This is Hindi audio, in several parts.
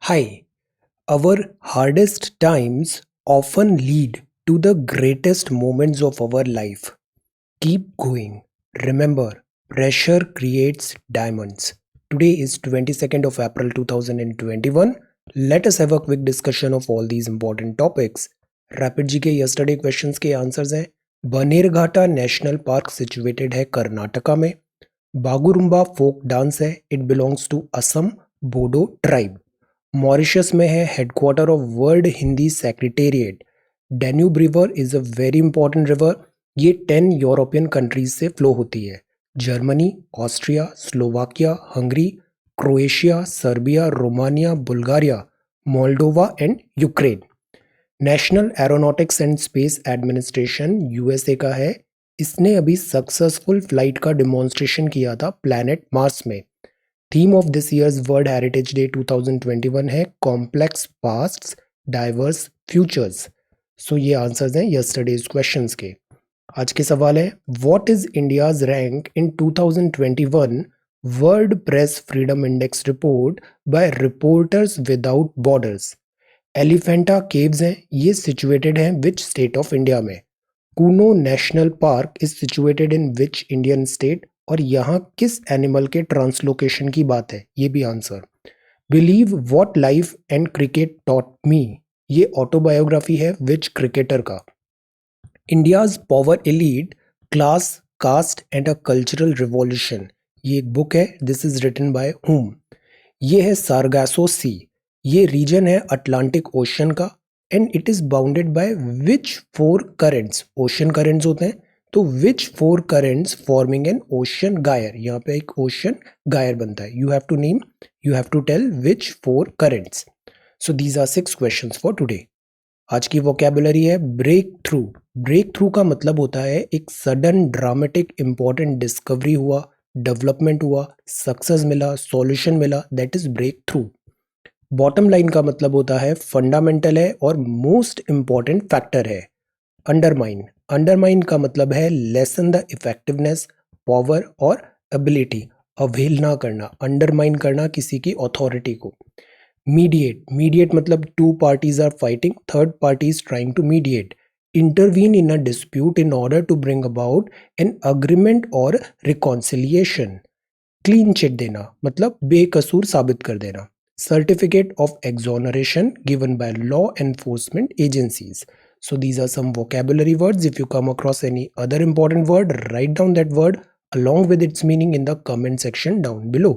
Hi, our hardest times often lead to the greatest moments of our life. Keep going. Remember, pressure creates diamonds. Today is 22nd of April 2021. Let us have a quick discussion of all these important topics. Rapid जी के यस्टरडे क्वेश्चंस के आंसर्स हैं। बनेरघाटा नेशनल पार्क सिचुएटेड है कर्नाटका में। बागुरुम्बा फोक डांस है, it belongs to Assam Bodo tribe. Mauritius में है headquarter of world Hindi secretariat. Danube river is a very important river. ये 10 यूरोपियन कंट्रीज से फ्लो होती है। Germany, Austria, Slovakia, Hungary, Croatia, Serbia, Romania, Bulgaria, Moldova and Ukraine. National aeronautics and space administration USA का है। इसने अभी सक्सेसफुल फ्लाइट का डिमॉन्स्ट्रेशन किया था प्लैनेट मार्स में। Theme of this years world heritage day 2021 है कॉम्प्लेक्स पास्ट्स डाइवर्स फ्यूचर्स। सो ये आंसर्स हैं यस्टरडेज क्वेश्चंस के। आज के सवाल है, what is India's rank in 2021 world press freedom index report by reporters without borders. Elephanta caves हैं, ये सिचुएटेड हैं विच स्टेट ऑफ इंडिया में। Kuno national park is situated in which Indian state, और यहाँ किस एनिमल के ट्रांसलोकेशन की बात है, ये भी answer. Believe what life and cricket taught me, ये ऑटोबायोग्राफी है विच क्रिकेटर का। India's power elite class cast and a cultural revolution, ये एक बुक है। This is written by whom. ये है सारगासो सी, ये रीजन है अटलांटिक ओशन का। And it is bounded by which 4 currents, ocean currents होते हैं, तो which 4 currents forming an ocean gyre, यहाँ पे एक ओशन गायर बनता है। You have to tell which 4 currents. So these are 6 questions for today. आज की वोकैबुलरी है ब्रेक थ्रू। ब्रेक थ्रू का मतलब होता है एक सडन ड्रामेटिक इंपॉर्टेंट डिस्कवरी हुआ, डेवलपमेंट हुआ, सक्सेस मिला, सॉल्यूशन मिला, that is breakthrough. Bottom line का मतलब होता है फंडामेंटल है और मोस्ट इंपॉर्टेंट फैक्टर है। अंडरमाइन, अंडरमाइन का मतलब है लेसन द इफेक्टिवनेस, पावर और एबिलिटी, अवहेलना करना, अंडरमाइन करना किसी की अथॉरिटी को। मीडिएट, मीडिएट मतलब two parties are fighting, third party is trying to mediate. Intervene in a dispute in order to bring about an agreement और रिकॉन्सिलिएशन। क्लीन चिट देना मतलब बेकसूर साबित कर देना। Certificate of exoneration given by law enforcement agencies. So these are some vocabulary words. If you come across any other important word, write down that word along with its meaning in the comment section down below.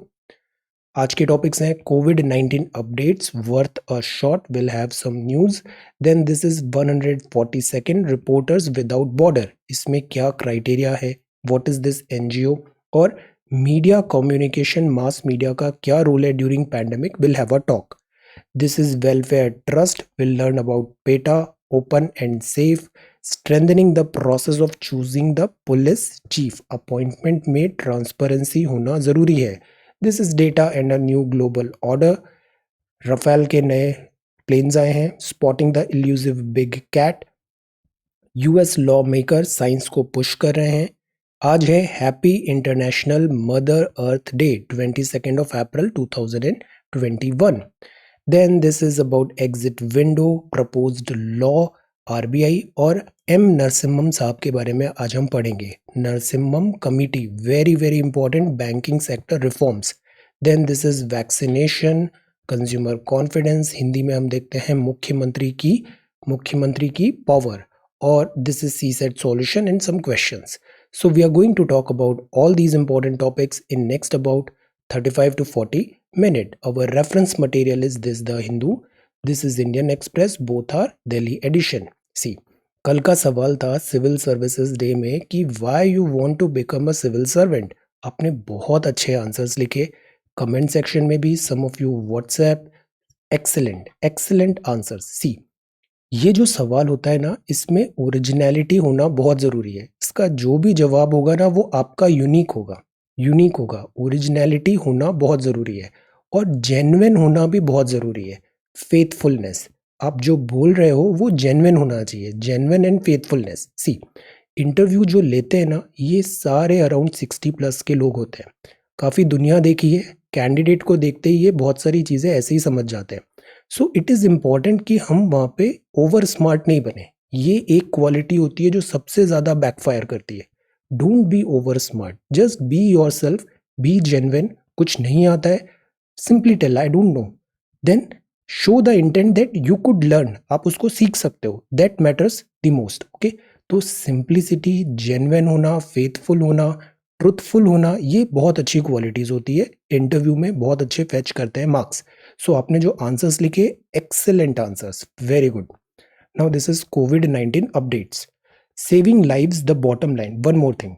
आज के टॉपिक्स हैं कोविड-19 updates worth a shot, will have some news. Then this is 142nd reporters without border, इसमें क्या क्राइटेरिया है, व्हाट इज दिस एनजीओ, और मीडिया कम्युनिकेशन मास मीडिया का क्या रोल है during pandemic, will have a talk. This is welfare trust, will learn about PETA open and safe. Strengthening the process of choosing the police chief, appointment में ट्रांसपेरेंसी होना जरूरी है। This is data and a new global order. Rafale के नए प्लेन्स आए हैं। Spotting the elusive big cat. US lawmaker science को पुश कर रहे हैं। आज है happy international mother earth day 22nd of April 2021। Then this is about exit window, proposed law, RBI और एम नरसिम्हम साहब के बारे में आज हम पढ़ेंगे। Narasimham committee, very very important, banking sector reforms. Then this is vaccination, consumer confidence, Hindi में हम देखते हैं मुख्यमंत्री की पावर, और this is CSAT solution and some questions. So we are going to talk about all these important topics in next about 35 to 40 minutes. Our reference material is this The Hindu, this is Indian Express, both are Delhi edition. See, कल का सवाल था सिविल सर्विसेज डे में कि why you want to become a civil servant. आपने बहुत अच्छे आंसर्स लिखे कमेंट सेक्शन में भी, some of you WhatsApp, excellent answers. See, ये जो सवाल होता है ना, इसमें ओरिजिनलिटी होना बहुत ज़रूरी है। इसका जो भी जवाब होगा ना, वो आपका यूनिक होगा। ओरिजिनलिटी होना बहुत ज़रूरी है और जेन्युइन होना भी बहुत ज़रूरी है। फेथफुलनेस, आप जो बोल रहे हो वो जेन्युइन होना चाहिए, genuine and faithfulness. See, interview जो लेते हैं ना, ये सारे अराउंड 60+ के लोग होते हैं। काफ़ी दुनिया देखी है, कैंडिडेट को देखते ही ये बहुत सारी चीज़ें ऐसे ही समझ जाते हैं। सो इट इज़ इम्पॉर्टेंट कि हम वहाँ पे ओवर स्मार्ट नहीं बने। ये एक क्वालिटी होती है जो सबसे ज़्यादा बैकफायर करती है। Don't be over smart, just be yourself, be genuine. कुछ नहीं आता है, simply tell I don't know, then show the intent that you could learn, आप उसको सीख सकते हो, that matters the most. Okay, तो सिंप्लिसिटी, जेन्युइन होना, फेथफुल होना, ट्रुथफुल होना, ये बहुत अच्छी क्वालिटीज होती है, इंटरव्यू में बहुत अच्छे फैच करते हैं मार्क्स। सो आपने जो आंसर्स लिखे, excellent answers, very good. Now this is COVID-19 updates. Saving lives the bottom line. One more thing,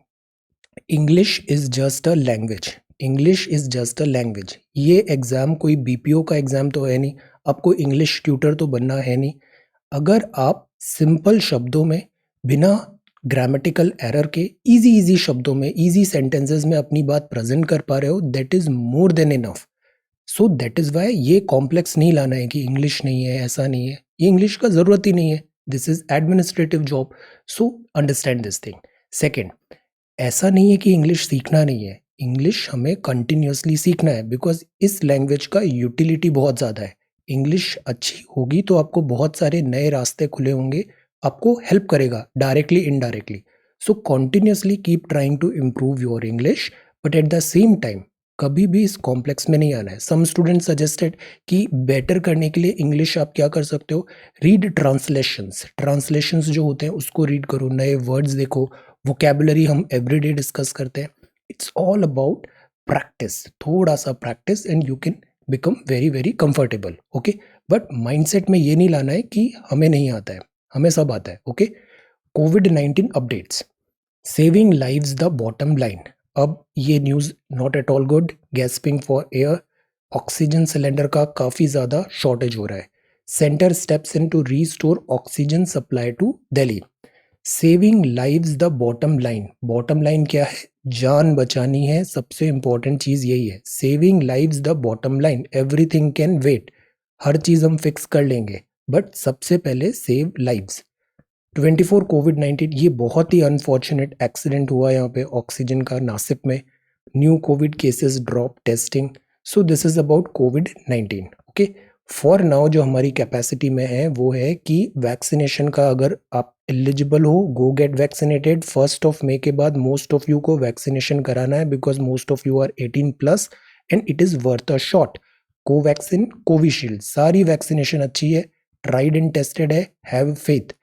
English is just a language. English is just a language. ये एग्जाम कोई बीपीओ का एग्जाम तो है नहीं, आपको इंग्लिश ट्यूटर तो बनना है नहीं। अगर आप सिंपल शब्दों में, बिना ग्रामेटिकल एरर के, इजी इजी शब्दों में, इजी सेंटेंसेस में अपनी बात प्रेजेंट कर पा रहे हो, that is more than enough. So that is why ये कॉम्प्लेक्स नहीं लाना है कि इंग्लिश नहीं है, ऐसा नहीं है, ये इंग्लिश का जरूरत ही नहीं है। This is administrative job, so understand this thing. Second, ऐसा नहीं है कि इंग्लिश सीखना नहीं है, इंग्लिश हमें कंटिन्यूअसली सीखना है, बिकॉज इस लैंग्वेज का यूटिलिटी बहुत ज़्यादा है। इंग्लिश अच्छी होगी तो आपको बहुत सारे नए रास्ते खुले होंगे, आपको हेल्प करेगा directly indirectly. So continuously keep trying to improve your English, but at the same time कभी भी इस कॉम्प्लेक्स में नहीं आना है। सम स्टूडेंट सजेस्टेड कि बेटर करने के लिए इंग्लिश आप क्या कर सकते हो, रीड ट्रांसलेशंस। ट्रांसलेशंस जो होते हैं उसको रीड करो, नए वर्ड्स देखो, वोकेबुलरी हम एवरीडे डिस्कस करते हैं। इट्स ऑल अबाउट प्रैक्टिस, थोड़ा सा practice and you can become very very comfortable. Okay, but mindset में ये नहीं लाना है कि हमें नहीं आता है, हमें सब आता है। Okay, COVID-19 updates. Saving lives the bottom line. अब ये news not at all good. Gasping for air, oxygen cylinder का काफ़ी ज़्यादा शॉर्टेज हो रहा है। Centre steps in to restore oxygen supply to Delhi. Saving lives the bottom line. Bottom line क्या है? जान बचानी है, सबसे इंपॉर्टेंट चीज यही है। Saving lives the bottom line, everything can wait, हर चीज हम फिक्स कर लेंगे, बट सबसे पहले सेव लाइव्स। 24 COVID-19, ये बहुत ही अनफॉर्चुनेट एक्सीडेंट हुआ यहाँ पे ऑक्सीजन का नासिक में। New Covid cases drop, testing. So this is about COVID-19। Okay, for now जो हमारी कैपेसिटी में है वो है कि वैक्सीनेशन का, अगर आप एलिजिबल हो, गो गेट वैक्सीनेटेड। 1 मई के बाद मोस्ट ऑफ यू को वैक्सीनेशन कराना है, because most of you are 18+ and it is worth a shot. Covaxin, Covishield, सारी वैक्सीनेशन अच्छी है, ट्राइड एंड टेस्टेड है, हैव फेथ।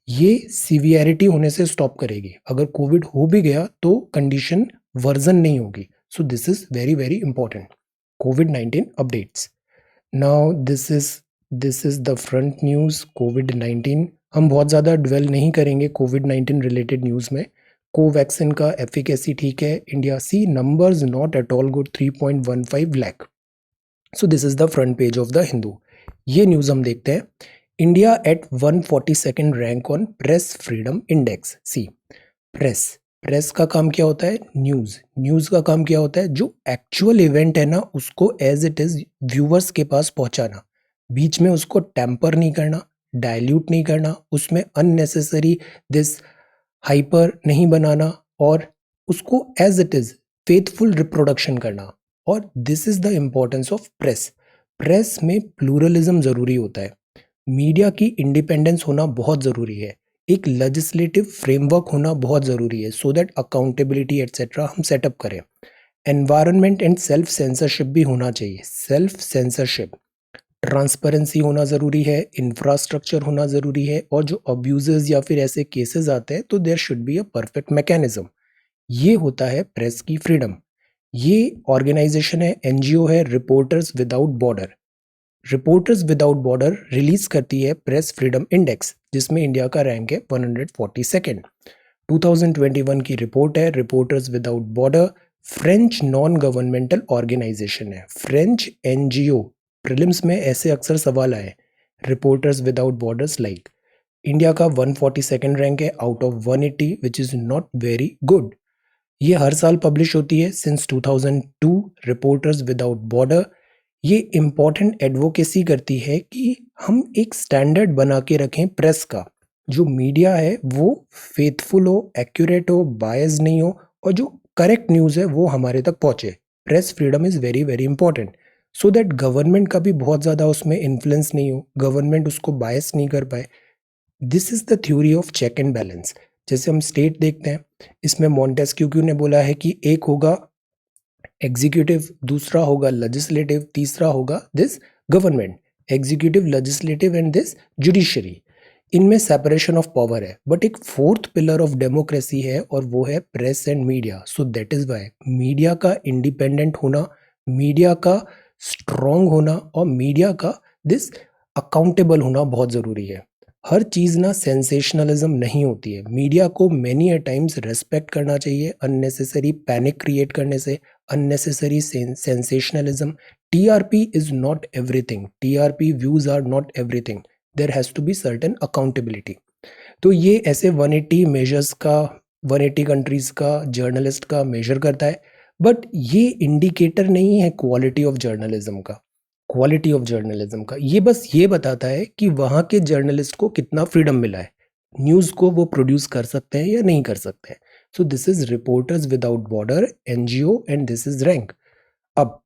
ये सीवियरिटी होने से स्टॉप करेगी। अगर कोविड हो भी गया तो कंडीशन वर्जन नहीं होगी। So this is very very important. COVID-19 updates. Now this is the front news. COVID-19 हम बहुत ज़्यादा ड्वेल नहीं करेंगे COVID-19 रिलेटेड न्यूज़ में। कोवैक्सिन का एफिकेसी ठीक है, India see numbers not at all good, 3.15 lakh. So this is the front page of the Hindu. ये न्यूज़ हम देखते हैं। India at 142nd rank on press freedom index. See, press, press का काम क्या होता है? न्यूज़। न्यूज़ का काम क्या होता है? जो एक्चुअल इवेंट है ना, उसको एज इट इज़ व्यूअर्स के पास पहुंचाना, बीच में उसको टेम्पर नहीं करना, डाइल्यूट नहीं करना, उसमें अननेसेसरी दिस हाइपर नहीं बनाना, और उसको as it is faithful reproduction करना। और this is the importance of press. Press में प्लूरलिज्म ज़रूरी होता है, मीडिया की इंडिपेंडेंस होना बहुत ज़रूरी है, एक लेजिस्लेटिव फ्रेमवर्क होना बहुत ज़रूरी है, सो दैट अकाउंटेबिलिटी एट्सेट्रा हम सेटअप करें। एनवायरनमेंट एंड सेल्फ सेंसरशिप भी होना चाहिए, सेल्फ सेंसरशिप। ट्रांसपेरेंसी होना ज़रूरी है, इंफ्रास्ट्रक्चर होना ज़रूरी है, और जो अब्यूजेस या फिर ऐसे केसेस आते हैं तो there should be a perfect mechanism. ये होता है प्रेस की फ्रीडम। ये ऑर्गेनाइजेशन है, एनजीओ है, reporters without border. Reporters without border release करती है प्रेस फ्रीडम इंडेक्स, जिसमें इंडिया का रैंक है 142nd। 2021 की रिपोर्ट है, reporters without border. French non governmental organisation है, फ्रेंच एनजीओ। प्रीलिम्स में ऐसे अक्सर सवाल आए, reporters without borders like. India का 142nd रैंक है out of 180, which is not very good. ये हर साल पब्लिश होती है सिंस 2002, रिपोर्टर्स विदाउट बॉर्डर। ये इम्पॉर्टेंट एडवोकेसी करती है कि हम एक स्टैंडर्ड बना के रखें प्रेस का, जो मीडिया है वो फेथफुल हो, एक्यूरेट हो, बायस नहीं हो, और जो करेक्ट न्यूज़ है वो हमारे तक पहुंचे। Press freedom is very very important. So that government का भी बहुत ज़्यादा उसमें इन्फ्लुएंस नहीं हो, गवर्नमेंट उसको बायस नहीं कर पाए। This is the theory of check and balance. जैसे हम स्टेट देखते हैं, इसमें मॉन्टेस्क्यू ने बोला है कि एक होगा एग्जीक्यूटिव, दूसरा होगा लेजिस्लेटिव, तीसरा होगा this government, executive, legislative and this judiciary. इनमें सेपरेशन ऑफ पावर है, बट एक फोर्थ पिलर ऑफ डेमोक्रेसी है और वो है press and media. So that is why media का इंडिपेंडेंट होना, मीडिया का स्ट्रांग होना और मीडिया का दिस अकाउंटेबल होना बहुत ज़रूरी है। हर चीज़ ना सेंसेशनलिज्म नहीं होती है, मीडिया को मैनी अ टाइम्स रेस्पेक्ट करना चाहिए अननेसेसरी पैनिक क्रिएट करने से, unnecessary sensationalism. TRP is not everything. TRP views are not everything. There has to be certain accountability. तो ये ऐसे 180 मेजर्स का, 180 कंट्रीज का जर्नलिस्ट का मेजर करता है, बट ये इंडिकेटर नहीं है क्वालिटी ऑफ जर्नलिज्म का। क्वालिटी ऑफ जर्नलिज्म का ये बस ये बताता है कि वहाँ के जर्नलिस्ट को कितना फ्रीडम मिला है, न्यूज़ को वो प्रोड्यूस कर सकते हैं या नहीं कर सकते हैं। सो this is reporters without border, NGO, and this is rank. अब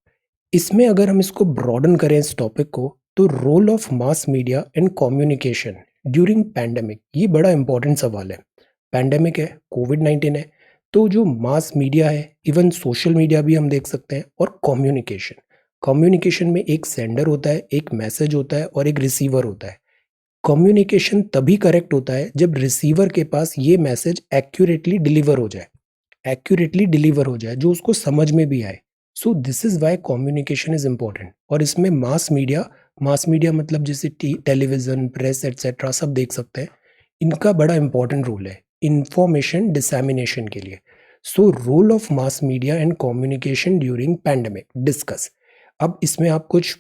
इसमें अगर हम इसको ब्रॉडन करें इस टॉपिक को, तो role of mass media and communication during pandemic, ये बड़ा इंपॉर्टेंट सवाल है। पैंडेमिक है, कोविड-19 है, तो जो मास मीडिया है, इवन सोशल मीडिया भी हम देख सकते हैं, और कम्युनिकेशन, कम्युनिकेशन में एक सेंडर होता है, एक मैसेज होता है और एक रिसीवर होता है। कम्युनिकेशन तभी करेक्ट होता है जब रिसीवर के पास ये मैसेज एक्यूरेटली डिलीवर हो जाए, एक्यूरेटली डिलीवर हो जाए, जो उसको समझ में भी आए। So this is why communication is important. और इसमें मास मीडिया मतलब जैसे टेलीविजन, प्रेस एटसेट्रा सब देख सकते हैं, इनका बड़ा इंपॉर्टेंट रोल है इंफॉर्मेशन डिसैमिनेशन के लिए। So role of mass media and communication during pandemic discuss. अब इसमें आप कुछ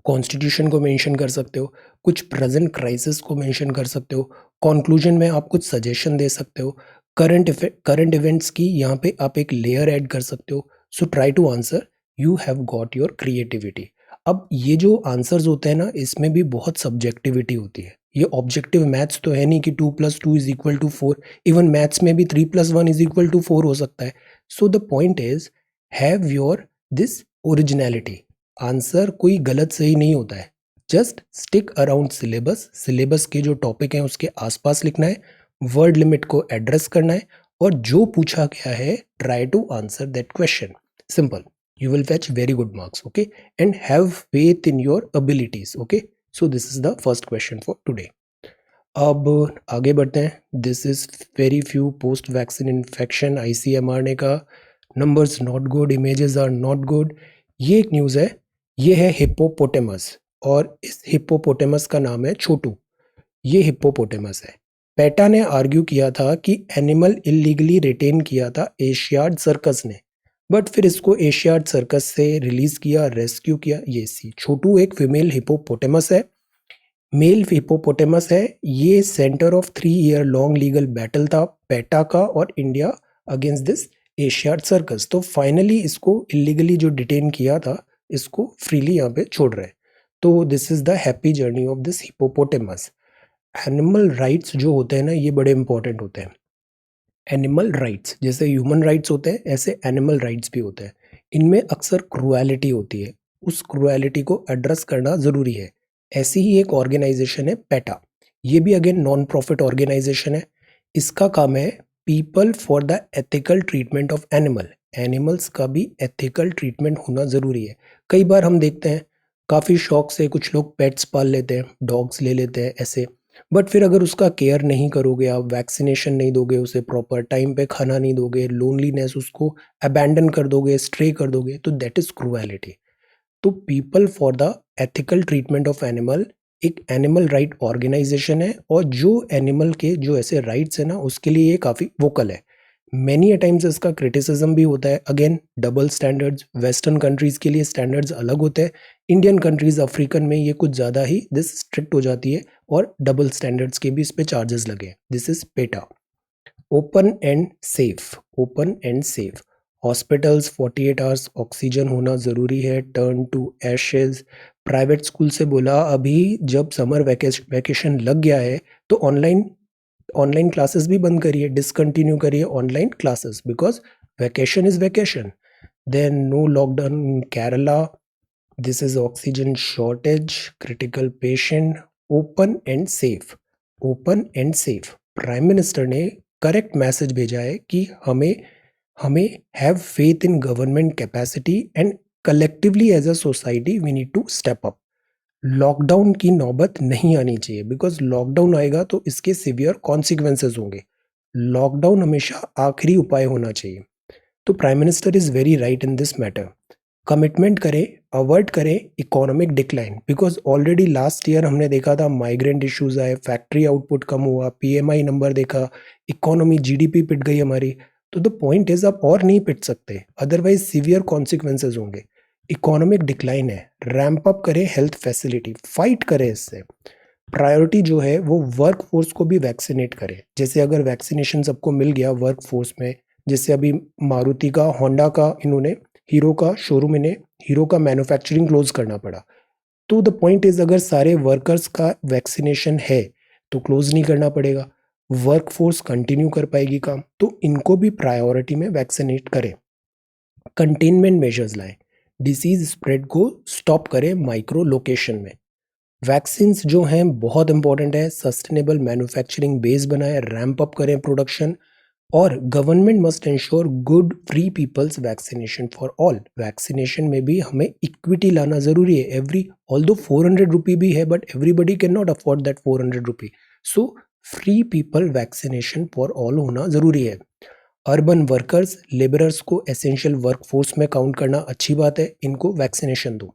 कॉन्स्टिट्यूशन को मेंशन कर सकते हो, कुछ प्रेजेंट क्राइसिस को मेंशन कर सकते हो, कंक्लूजन में आप कुछ सजेशन दे सकते हो, करंट इवेंट्स की यहाँ पे आप एक लेयर ऐड कर सकते हो। So try to answer, you have got your creativity. अब ये जो आंसर्स होते हैं ना, इसमें भी बहुत सब्जेक्टिविटी होती है। ये ऑब्जेक्टिव मैथ्स तो है नहीं कि 2+2 = 4, इवन मैथ्स में भी 3+1 = 4 हो सकता है। सो the point is have your this originality. Answer कोई गलत सही नहीं होता है, just stick around syllabus, syllabus के जो टॉपिक हैं उसके आसपास लिखना है, वर्ड लिमिट को एड्रेस करना है, और जो पूछा गया है try to answer that question. Simple, you will fetch very good marks, okay, and have faith in your abilities, okay. So this is the first question for today. अब आगे बढ़ते हैं। This is very few post vaccine infection, ICMR का numbers not good, images are not good. ये एक न्यूज़ है, ये है हिप्पोपोटेमस, और इस हिप्पोपोटेमस का नाम है छोटू। ये हिप्पोपोटेमस है। पेटा ने आर्ग्यू किया था कि एनिमल इलीगली रिटेन किया था एशियाड सर्कस ने, बट फिर इसको एशियाड सर्कस से रिलीज किया, रेस्क्यू किया। ये सी छोटू एक फीमेल हिप्पोपोटेमस है, मेल हिप्पोपोटेमस है। ये centre of 3 year long legal battle था पेटा का और India against this Asiad circus. तो फाइनली इसको इलीगली जो डिटेन किया था, इसको फ्रीली यहाँ पे छोड़ रहे हैं। तो this is the happy journey of this hippopotamus. Animal rights जो होते हैं ना, ये बड़े इंपॉर्टेंट होते हैं। एनिमल राइट्स जैसे ह्यूमन राइट्स होते हैं, ऐसे एनिमल राइट्स भी होते हैं। इनमें अक्सर क्रूएलिटी होती है, उस क्रूएलिटी को एड्रेस करना ज़रूरी है। ऐसी ही एक ऑर्गेनाइजेशन है पेटा, ये भी अगेन नॉन प्रॉफिट ऑर्गेनाइजेशन है। इसका काम है people for the ethical treatment of animal. Animals का भी एथिकल ट्रीटमेंट होना ज़रूरी है। कई बार हम देखते हैं काफ़ी शौक से कुछ लोग पेट्स पाल लेते हैं, डॉग्स ले लेते हैं ऐसे, बट फिर अगर उसका केयर नहीं करोगे, आप वैक्सीनेशन नहीं दोगे उसे, प्रॉपर टाइम पे खाना नहीं दोगे, लोनलीनेस, उसको अबैंडन कर दोगे, स्ट्रे कर दोगे, तो दैट इज क्रूएलिटी। तो people for the ethical treatment of animal एक एनिमल राइट ऑर्गेनाइजेशन है, और जो एनिमल के जो ऐसे राइट्स है ना, उसके लिए ये काफ़ी वोकल है। मैनी अ टाइम्स इसका क्रिटिसिज्म भी होता है। Again double standards, western countries के लिए स्टैंडर्ड्स अलग होते हैं, इंडियन कंट्रीज़, अफ्रीकन में ये कुछ ज़्यादा ही दिस स्ट्रिक्ट हो जाती है, और डबल स्टैंडर्ड्स के भी इस पे चार्जेस लगे। This is PETA. Open and safe, open and safe hospitals, 48 hours oxygen होना ज़रूरी है। Turn to ashes. Private school से बोला अभी जब समर वैकेशन लग गया है तो ऑनलाइन ऑनलाइन क्लासेस भी बंद करिए, डिसकंटिन्यू करिए online classes, because vacation is vacation. Then no lockdown in Kerala, this is oxygen shortage, critical patient, open and safe. Open and safe, prime minister ने करेक्ट मैसेज भेजा है कि हमें हमें have faith in government capacity and collectively as a society we need to step up. Lockdown की नौबत नहीं आनी चाहिए, बिकॉज लॉकडाउन आएगा तो इसके सिवियर कॉन्सिक्वेंसेस होंगे। लॉकडाउन हमेशा आखिरी उपाय होना चाहिए। तो prime minister is very right in this matter. Commitment करें, अवॉइड करें economic decline, because already last year हमने देखा था माइग्रेंट इश्यूज आए, फैक्ट्री आउटपुट कम हुआ, पीएमआई नंबर देखा, इकोनॉमी जीडीपी पिट गई हमारी। तो द पॉइंट इज अब और नहीं पिट सकते, अदरवाइज सीवियर कॉन्सिक्वेंसेज होंगे। इकोनॉमिक डिक्लाइन है, रैंप अप करें हेल्थ फैसिलिटी, फाइट करें इससे। प्रायोरिटी जो है वो वर्क फोर्स को भी वैक्सीनेट करें। जैसे अगर वैक्सीनेशन सबको मिल गया वर्क फोर्स में, जैसे अभी मारुति का, होंडा का, इन्होंने हीरो का शोरूम, इन्हें हीरो का मैन्युफैक्चरिंग क्लोज करना पड़ा। तो द पॉइंट इज अगर सारे वर्कर्स का वैक्सीनेशन है तो क्लोज नहीं करना पड़ेगा, वर्क फोर्स कंटिन्यू कर पाएगी काम। तो इनको भी प्रायोरिटी में वैक्सीनेट करें। कंटेनमेंट मेजर्स लाएं, डिसीज स्प्रेड को स्टॉप करें माइक्रो लोकेशन में। वैक्सीन्स जो हैं बहुत इंपॉर्टेंट है, सस्टेनेबल मैन्युफैक्चरिंग बेस बनाए, रैंप अप करें प्रोडक्शन। और government must ensure good free people's vaccination for all. Vaccination में भी हमें इक्विटी लाना जरूरी है। एवरी ऑल्दो 400 रुपी भी है, but everybody can not afford that 400 rupee. So free people vaccination for all होना जरूरी है। अर्बन वर्कर्स, लेबरर्स को एसेंशियल वर्कफोर्स में काउंट करना अच्छी बात है, इनको वैक्सीनेशन दो।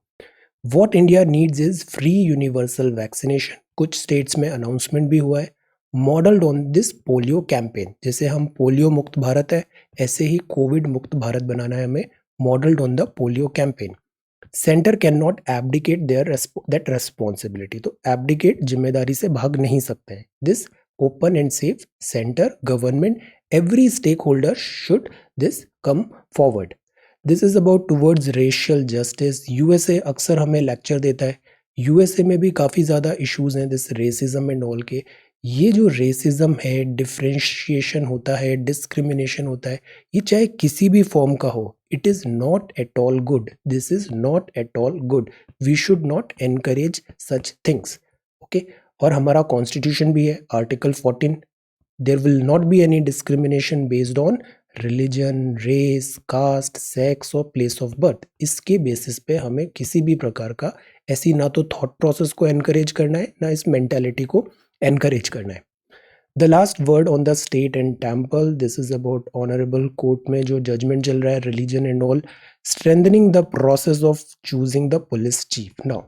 What India needs is free universal vaccination. कुछ स्टेट्स में अनाउंसमेंट भी हुआ है, modelled on this polio campaign. जैसे हम पोलियो मुक्त भारत है, ऐसे ही कोविड मुक्त भारत बनाना है हमें, modelled on the polio campaign. Centre can not abdicate their that responsibility. तो एब्डिकेट, जिम्मेदारी से भाग नहीं सकते हैं। This open and safe, centre, government, every stakeholder should this come forward. This is about towards racial justice. USA अक्सर हमें लेक्चर देता है, यूएसए में भी काफ़ी ज़्यादा इश्यूज हैं दिस रेसिज्म एंड ऑल के। ये जो रेसिज्म है, डिफ्रेंशिएशन होता है, डिस्क्रिमिनेशन होता है, ये चाहे किसी भी फॉर्म का हो, it is not at all good. This is not at all good. We should not encourage such things. Okay. और हमारा कॉन्स्टिट्यूशन भी है, article 14, there will not be any discrimination based on religion, race, caste, sex और प्लेस ऑफ बर्थ। इसके बेसिस पे हमें किसी भी प्रकार का ऐसी ना तो थॉट प्रोसेस को एनकरेज करना है, ना इस मेंटालिटी को एनकरेज करना है। The last word on the state and temple, this is about honourable court में जो जजमेंट चल रहा है, religion and all, strengthening the process of choosing the police chief. Now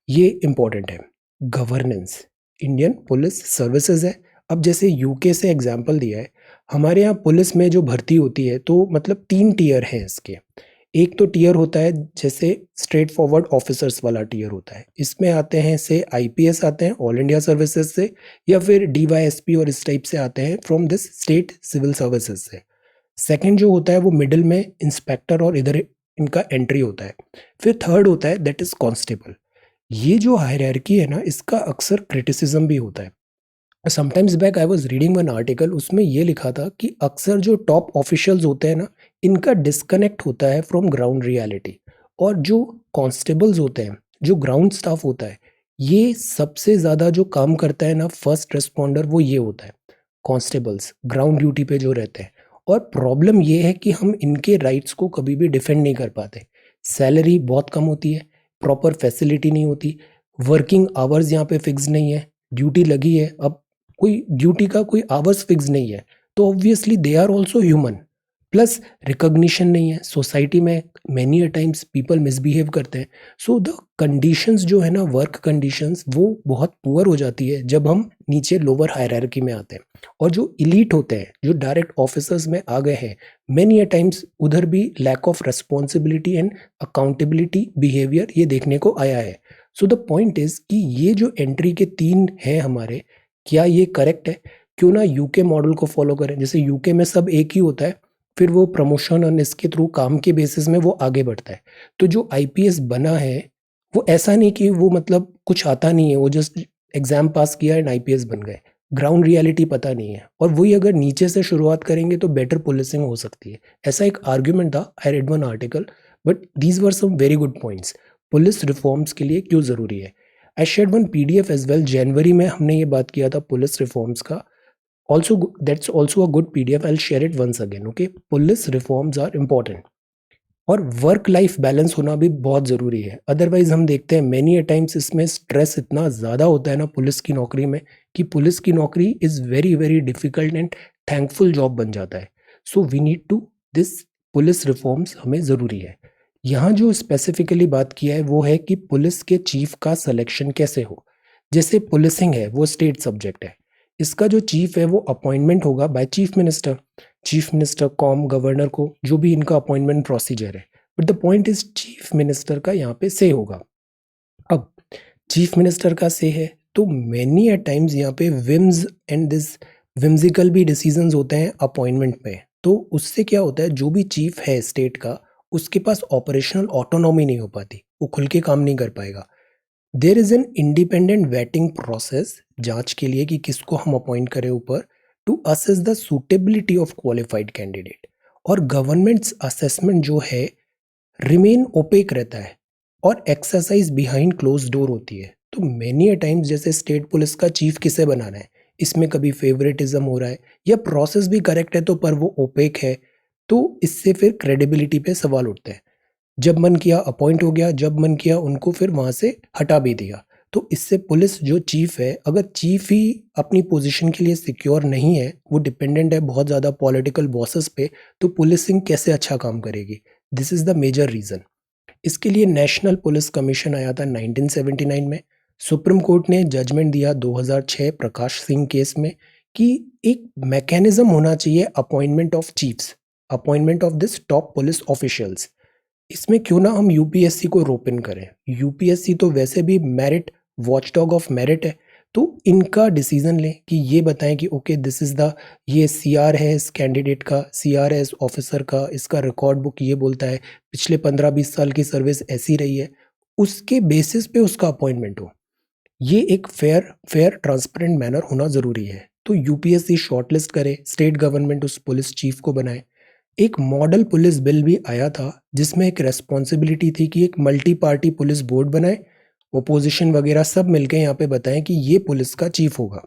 ये इंपॉर्टेंट है, गवर्नेंस, इंडियन पुलिस सर्विसेज है। अब जैसे यूके से एग्जाम्पल दिया है, हमारे यहाँ पुलिस में जो भर्ती होती है तो मतलब 3 टीयर हैं इसके। एक तो टीयर होता है जैसे स्ट्रेट फॉरवर्ड ऑफिसर्स वाला टीयर होता है, इसमें आते हैं से आईपीएस आते हैं ऑल इंडिया सर्विसेज से, या फिर डीवाईएसपी और इस टाइप से आते हैं from this state civil services से। सेकंड जो होता है वो मिडिल में इंस्पेक्टर और इधर इनका एंट्री होता है। फिर थर्ड होता है दैट इज कांस्टेबल। ये जो हायरार्की है ना, इसका अक्सर क्रिटिसिज्म भी होता है। Sometimes back I was reading one article, उसमें ये लिखा था कि अक्सर जो टॉप ऑफिशियल्स होते हैं ना, इनका डिस्कनेक्ट होता है फ्रॉम ग्राउंड रियलिटी। और जो कांस्टेबल्स होते हैं, जो ग्राउंड स्टाफ होता है, ये सबसे ज़्यादा जो काम करता है ना, फर्स्ट रिस्पॉन्डर, वो ये होता है, कांस्टेबल्स ग्राउंड ड्यूटी पे जो रहते हैं। और प्रॉब्लम ये है कि हम इनके राइट्स को कभी भी डिफेंड नहीं कर पाते। सैलरी बहुत कम होती है, प्रॉपर फैसिलिटी नहीं होती, वर्किंग आवर्स यहाँ पे फिक्स नहीं है, ड्यूटी लगी है, अब कोई ड्यूटी का कोई आवर्स फिक्स नहीं है, तो obviously they are also human. Plus recognition नहीं है सोसाइटी में, many a times people misbehave करते हैं। सो द कंडीशंस जो है ना, वर्क कंडीशंस, वो बहुत पुअर हो जाती है जब हम नीचे लोअर हायरार्की में आते हैं। और जो इलीट होते हैं, जो डायरेक्ट ऑफिसर्स में आ गए हैं, मैनी अ टाइम्स उधर भी lack of responsibility and accountability behaviour ये देखने को आया है। सो द पॉइंट इज कि ये जो एंट्री के 3 हैं हमारे, क्या ये करेक्ट है? क्यों ना यूके मॉडल को फॉलो करें। जैसे यूके में सब एक ही होता है, फिर वो प्रमोशन और इसके थ्रू काम के बेसिस में वो आगे बढ़ता है। तो जो आईपीएस बना है, वो ऐसा नहीं कि वो मतलब कुछ आता नहीं है, वो जस्ट एग्जाम पास किया एंड आईपीएस बन गए, ग्राउंड रियलिटी पता नहीं है। और वही अगर नीचे से शुरुआत करेंगे तो बेटर पुलिसिंग हो सकती है। ऐसा एक आर्ग्यूमेंट था, I read one article, but these were some very good points. Police reforms के लिए क्यों ज़रूरी है। I shared one PDF as well, जनवरी में हमने ये बात किया था पुलिस रिफॉर्म्स का। Also that's also a good PDF, I share it once again. Okay, police reforms are important. और वर्क लाइफ बैलेंस होना भी बहुत ज़रूरी है। अदरवाइज हम देखते हैं मैनी अ टाइम्स इसमें स्ट्रेस इतना ज़्यादा होता है ना पुलिस की नौकरी में, कि पुलिस की नौकरी is very very difficult and thankful job बन जाता है। So we need to this police reforms हमें ज़रूरी है। यहाँ जो स्पेसिफिकली बात किया है वो है कि पुलिस के चीफ का सिलेक्शन कैसे हो। जैसे पुलिसिंग है वो स्टेट सब्जेक्ट है, इसका जो चीफ है वो अपॉइंटमेंट होगा by chief minister com governor को, जो भी इनका अपॉइंटमेंट प्रोसीजर है। But the point is chief minister का यहाँ पे से होगा। अब चीफ मिनिस्टर का से है तो मैनी अ टाइम्स यहाँ पे विम्स एंड दिस विम्सिकल भी डिसीजंस होते हैं अपॉइंटमेंट में। तो उससे क्या होता है, जो भी चीफ है स्टेट का उसके पास ऑपरेशनल ऑटोनॉमी नहीं हो पाती, वो खुल के काम नहीं कर पाएगा। There is an independent vetting process, जांच के लिए कि किसको हम अपॉइंट करें ऊपर, to assess the suitability of qualified candidate. और गवर्नमेंट्स असेसमेंट जो है रिमेन ओपेक रहता है और एक्सरसाइज बिहाइंड क्लोज डोर होती है। तो मैनी अ टाइम्स जैसे स्टेट पुलिस का चीफ किसे बनाना है, इसमें कभी फेवरेटिज्म हो रहा है या प्रोसेस भी करेक्ट है तो पर वो ओपेक है, तो इससे फिर क्रेडिबिलिटी पे सवाल उठते हैं। जब मन किया अपॉइंट हो गया, जब मन किया उनको फिर वहां से हटा भी दिया। तो इससे पुलिस जो चीफ है, अगर चीफ ही अपनी पोजीशन के लिए सिक्योर नहीं है, वो डिपेंडेंट है बहुत ज़्यादा पॉलिटिकल बॉसेस पे, तो पुलिसिंग कैसे अच्छा काम करेगी। This is the major reason. इसके लिए नेशनल पुलिस कमीशन आया था 1979 में। सुप्रीम कोर्ट ने जजमेंट दिया 2006 प्रकाश सिंह केस में कि एक मैकेनिज्म होना चाहिए appointment of chiefs, appointment of this top police officials. इसमें क्यों ना हम यूपीएससी को रोप इन करें। यूपीएससी तो वैसे भी मेरिट वॉचडॉग ऑफ मेरिट है, तो इनका डिसीजन लें कि ये बताएं कि ओके दिस इज़ द, ये सीआर है इस कैंडिडेट का, सीआर है इस ऑफिसर का, इसका रिकॉर्ड बुक ये बोलता है पिछले 15-20 साल की सर्विस ऐसी रही है, उसके बेसिस पे उसका अपॉइंटमेंट हो। ये एक फेयर फेयर ट्रांसपेरेंट मैनर होना ज़रूरी है। तो यूपीएससी शॉर्टलिस्ट करे, स्टेट गवर्नमेंट उस पुलिस चीफ को बनाए। एक मॉडल पुलिस बिल भी आया था जिसमें एक रेस्पॉन्सिबिलिटी थी कि एक मल्टी पार्टी पुलिस बोर्ड बनाए, ओपोजिशन वगैरह सब मिलकर यहाँ पे बताएं कि ये पुलिस का चीफ होगा।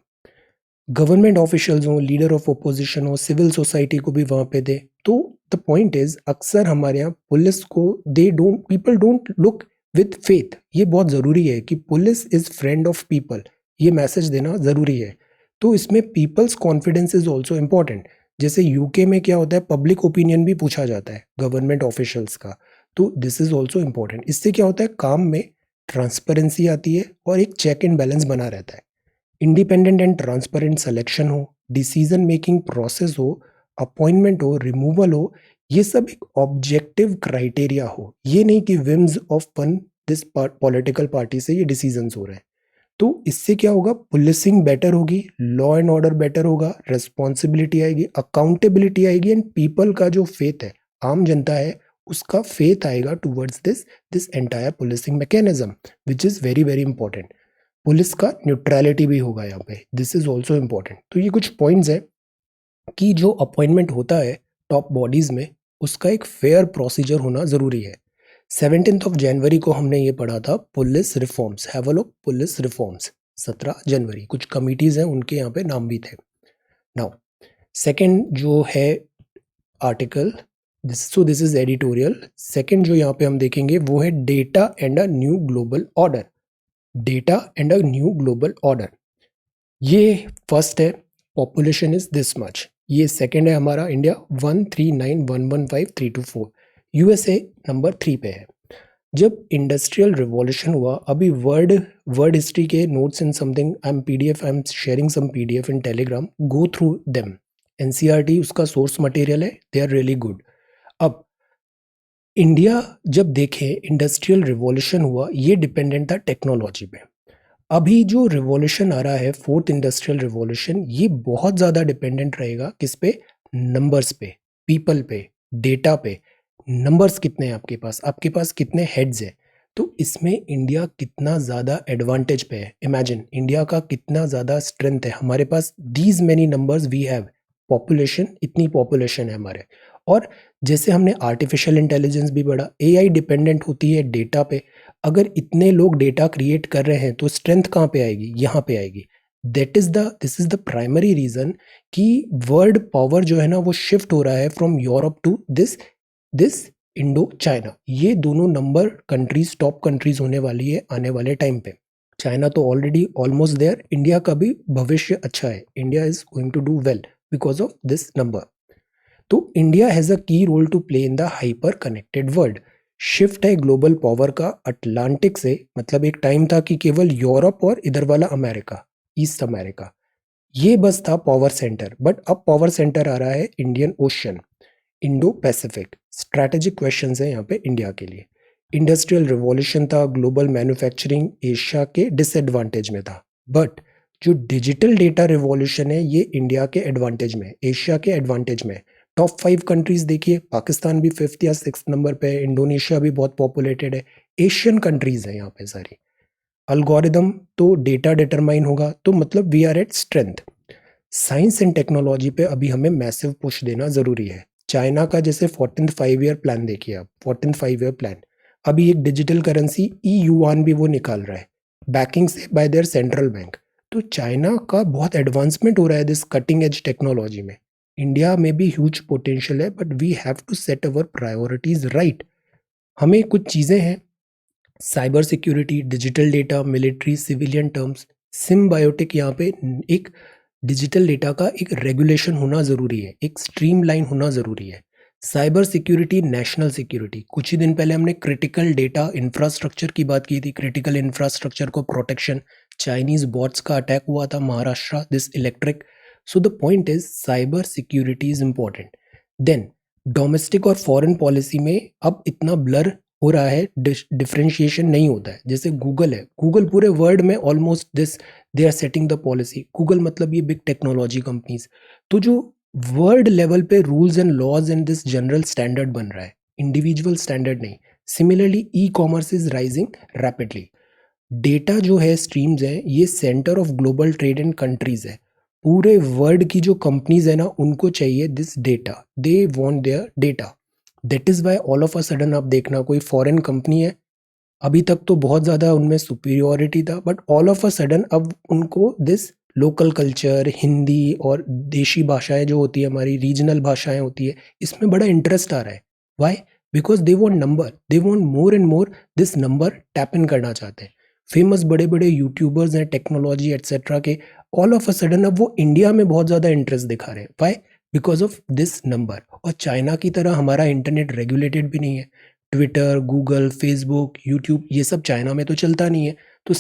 गवर्नमेंट ऑफिशियल्स हो, लीडर ऑफ ओपोजिशन हो, सिविल सोसाइटी को भी वहाँ पे दे। तो द पॉइंट इज अक्सर हमारे यहाँ पुलिस को they don't people don't look with faith. ये बहुत ज़रूरी है कि police is friend of people, ये मैसेज देना ज़रूरी है। तो इसमें people's confidence is also important. जैसे यूके में क्या होता है, पब्लिक ओपिनियन भी पूछा जाता है गवर्नमेंट ऑफिशियल्स का। तो दिस इज ऑल्सो इम्पॉर्टेंट। इससे क्या होता है, काम में ट्रांसपेरेंसी आती है और एक चेक एंड बैलेंस बना रहता है। इंडिपेंडेंट एंड ट्रांसपेरेंट सिलेक्शन हो, डिसीजन मेकिंग प्रोसेस हो, अपॉइंटमेंट हो, रिमूवल हो, ये सब एक ऑब्जेक्टिव क्राइटेरिया हो। ये नहीं कि whims of one this political party से ये डिसीजंस हो रहे हैं। तो इससे क्या होगा, पुलिसिंग बेटर होगी, लॉ एंड ऑर्डर बेटर होगा, रिस्पॉन्सिबिलिटी आएगी, अकाउंटेबिलिटी आएगी एंड पीपल का जो फेथ है, आम जनता है, उसका फेथ आएगा towards this this entire policing mechanism, which is very very important. Police का न्यूट्रलिटी भी होगा यहाँ पे, दिस इज ऑल्सो इम्पॉर्टेंट। तो ये कुछ पॉइंट्स हैं कि जो अपॉइंटमेंट होता है टॉप बॉडीज में, उसका एक फेयर प्रोसीजर होना ज़रूरी है। 17 ऑफ जनवरी को हमने ये पढ़ा था police reforms, have a look police reforms. 17 जनवरी कुछ कमिटीज़ हैं उनके यहाँ पे नाम भी थे। नाउ सेकेंड जो है article, this is editorial. Second जो यहाँ पे हम देखेंगे वो है data and a new global order. Data and a new global order, ये फर्स्ट है, पॉपुलेशन इज दिस मच। ये सेकंड है हमारा इंडिया 139115324, यूएसए नंबर 3 पे है। जब इंडस्ट्रियल रिवॉल्यूशन हुआ, अभी वर्ड वर्ड हिस्ट्री के notes in something, I am sharing some PDF in Telegram, go through them. NCERT उसका सोर्स मटेरियल है, दे आर रियली गुड। अब इंडिया जब देखें इंडस्ट्रियल रिवॉल्यूशन हुआ, ये डिपेंडेंट था टेक्नोलॉजी पे। अभी जो रिवॉल्यूशन आ रहा है फोर्थ इंडस्ट्रियल रिवॉल्यूशन, ये बहुत ज़्यादा डिपेंडेंट रहेगा किस पे, नंबर्स पे, पीपल पे, डेटा पे। नंबर्स कितने हैं आपके पास कितने हेड्स हैं। तो इसमें इंडिया कितना ज़्यादा एडवांटेज पे है। इमेजिन इंडिया का कितना ज़्यादा स्ट्रेंथ है, हमारे पास these many numbers we have, population, इतनी पॉपुलेशन है हमारे। और जैसे हमने आर्टिफिशियल इंटेलिजेंस भी बढ़ा, एआई डिपेंडेंट होती है डेटा पे। अगर इतने लोग डेटा क्रिएट कर रहे हैं तो स्ट्रेंथ कहाँ पे आएगी? यहाँ पे आएगी। This is the primary reason कि वर्ल्ड पावर जो है ना वो शिफ्ट हो रहा है from Europe to this Indo China. ये दोनों नंबर कंट्रीज, टॉप कंट्रीज होने वाली है आने वाले टाइम पे। चाइना तो ऑलरेडी ऑलमोस्ट देयर। इंडिया का भी भविष्य अच्छा है। India is going to do well because of this number. तो India has a key role to play in the hyper connected world. Shift है ग्लोबल पावर का अटलांटिक से, मतलब एक टाइम था कि केवल यूरोप और इधर वाला अमेरिका, ईस्ट अमेरिका, ये बस था पावर सेंटर। बट अब पावर सेंटर आ रहा है Indian ocean, Indo Pacific. Strategic questions हैं यहाँ पे इंडिया के लिए। इंडस्ट्रियल रिवॉल्यूशन था, ग्लोबल मैन्युफैक्चरिंग एशिया के डिसएडवांटेज में था। बट जो डिजिटल डेटा रिवॉल्यूशन है ये इंडिया के एडवांटेज में, एशिया के एडवांटेज में। टॉप 5 कंट्रीज देखिए, पाकिस्तान भी 5th या 6th नंबर पे है, इंडोनेशिया भी बहुत पॉपुलेटेड है, एशियन कंट्रीज है यहाँ पे सारी। अल्गोरिदम तो डेटा डिटरमाइन होगा, तो मतलब we are at strength. Science and technology पे अभी हमें मैसिव पुश देना जरूरी है। चाइना का जैसे 14th 5 ईयर प्लान देखिए आप, 14th 5 ईयर प्लान। अभी एक डिजिटल करेंसी ई युआन भी वो निकाल रहा है, बैकिंग से बाय देयर सेंट्रल बैंक। तो चाइना का बहुत एडवांसमेंट हो रहा है दिस कटिंग एज टेक्नोलॉजी में। इंडिया में भी ह्यूज पोटेंशियल है, but we have to set our priorities right. हमें कुछ चीजें हैं, cyber security, digital data, military, civilian terms, symbiotic. यहाँ पे एक डिजिटल डेटा का एक रेगुलेशन होना ज़रूरी है, एक स्ट्रीमलाइन होना ज़रूरी है। Cyber security, national security. कुछ ही दिन पहले हमने क्रिटिकल डेटा इंफ्रास्ट्रक्चर की बात की थी, क्रिटिकल इंफ्रास्ट्रक्चर को प्रोटेक्शन। चाइनीज बॉट्स का अटैक हुआ था Maharashtra, this electric. So the point is cyber security is important. Then domestic और फॉरेन पॉलिसी में अब इतना ब्लर हो रहा है, डिफरेंशिएशन नहीं होता है। जैसे गूगल है, गूगल पूरे वर्ल्ड में almost this they are setting the policy. Google मतलब ये बिग टेक्नोलॉजी कंपनीज। तो जो वर्ल्ड लेवल पे rules and laws and this general standard बन रहा है, इंडिविजुअल स्टैंडर्ड नहीं। Similarly e commerce is rising rapidly. Data जो है, स्ट्रीम्स हैं, ये centre of global trade and countries है। पूरे वर्ल्ड की जो कंपनीज है ना, उनको चाहिए this data, they want there data. That is why all of a sudden आप देखना कोई फॉरेन कंपनी है, अभी तक तो बहुत ज़्यादा उनमें सुपीरियोरिटी था, but all of a sudden अब उनको दिस लोकल कल्चर, हिंदी और देशी भाषाएं जो होती है, हमारी रीजनल भाषाएं होती है, इसमें बड़ा इंटरेस्ट आ रहा है। Why? Because they want number, they want more and more this number tap in करना चाहते हैं। फेमस बड़े बड़े यूट्यूबर्स हैं टेक्नोलॉजी एट्सेट्रा के, ऑल ऑफ अ सडन अब वो इंडिया में बहुत ज़्यादा इंटरेस्ट दिखा रहे हैं। Why? Because of this number. और चाइना की तरह हमारा इंटरनेट रेगुलेटेड भी नहीं है। ट्विटर, गूगल, फेसबुक, यूट्यूब, ये सब चाइना में तो चलता नहीं है। तो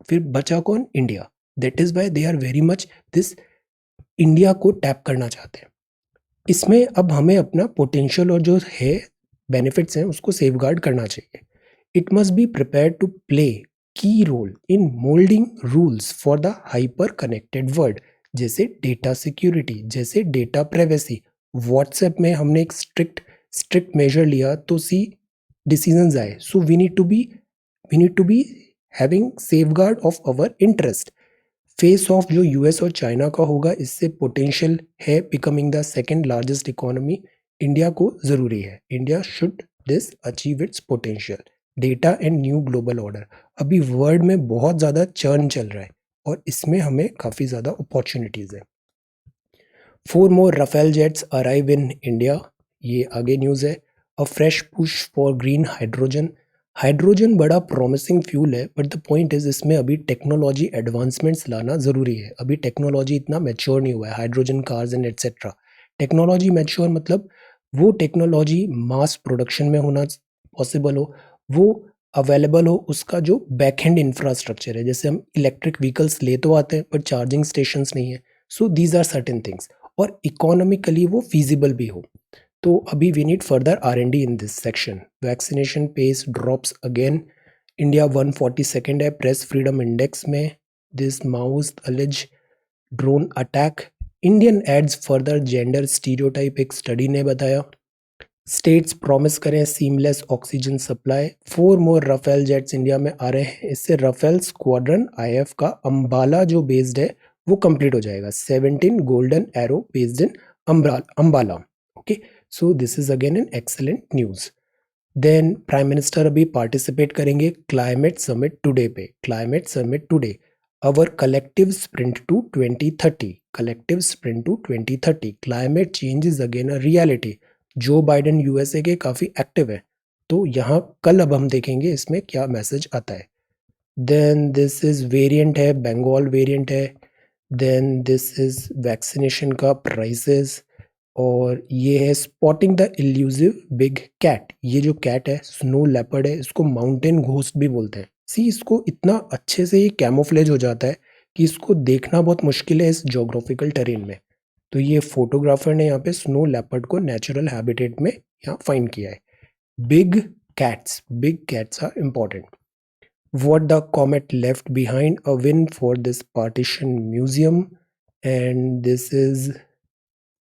फिर बचा कौन? India. That is why they are very much this, India को टैप करना चाहते हैं। इसमें अब हमें अपना पोटेंशियल और जो है बेनिफिट्स हैं उसको सेफगार्ड करना चाहिए। It must be prepare to play key role in moulding rules for the hyper connected world, जैसे डेटा सिक्योरिटी, जैसे डेटा प्राइवेसी। व्हाट्सएप में हमने एक स्ट्रिक्ट मेजर लिया तो सी डिसीजंस आए। So we need to be having safeguard of our interest. Face of जो यूएस और चाइना का होगा, इससे पोटेंशियल है becoming the second largest economy. India को जरूरी है, India should this achieve its potential. Data and new global order. अभी वर्ल्ड में बहुत ज़्यादा चर्न चल रहा है और इसमें हमें काफ़ी ज़्यादा अपॉर्चुनिटीज़ है। 4 more Rafale jets arrive in India, ये आगे न्यूज़ है। अ fresh push for green hydrogen. Hydrogen बड़ा प्रॉमिसिंग फ्यूल है, बट द पॉइंट इज इसमें अभी टेक्नोलॉजी एडवांसमेंट्स लाना ज़रूरी है। अभी टेक्नोलॉजी इतना मैच्योर नहीं हुआ है, hydrogen cars and etcetera. Technology mature मतलब वो टेक्नोलॉजी मास प्रोडक्शन में होना पॉसिबल हो, वो अवेलेबल हो, उसका जो बैकएंड इंफ्रास्ट्रक्चर है। जैसे हम इलेक्ट्रिक व्हीकल्स ले तो आते हैं बट चार्जिंग स्टेशंस नहीं है। So these are certain things, और इकोनॉमिकली वो फीजिबल भी हो। तो अभी we need further R&D in this section. Vaccination pace drops again. India 142nd है प्रेस फ्रीडम इंडेक्स में। This mouse alleges drone attack, Indian ads further gender stereotype, एक स्टडी ने बताया। स्टेट्स प्रॉमिस करें seamless oxygen supply. 4 more Rafale jets India में आ रहे हैं। इससे राफेल स्क्वाड्रन IF का अंबाला जो बेस्ड है वो कंप्लीट हो जाएगा। 17 golden arrow based in Ambala. Okay, so this is again an excellent news. Then prime minister अभी पार्टिसिपेट करेंगे क्लाइमेट समिट टुडे पे, climate summit today, our collective sprint to 2030, collective sprint to 2030, climate change is again a reality. Joe Biden USA के काफ़ी एक्टिव है, तो यहाँ कल अब हम देखेंगे इसमें क्या मैसेज आता है। देन दिस इज वेरिएंट है, बंगाल वेरिएंट है। देन दिस इज वैक्सीनेशन का प्राइसेस, और ये है spotting the elusive big cat. ये जो कैट है स्नो लेपर्ड है, इसको माउंटेन घोस्ट भी बोलते हैं। सी इसको इतना अच्छे से ये कैमोफ्लेज हो जाता है कि इसको देखना बहुत मुश्किल है इस जोग्राफिकल टेरेन में। तो ये फोटोग्राफर ने यहाँ पे स्नो लेपर्ड को नेचुरल हैबिटेट में यहाँ फाइंड किया है। Big cats are important. What the comet left behind, a win for this partition museum. And this is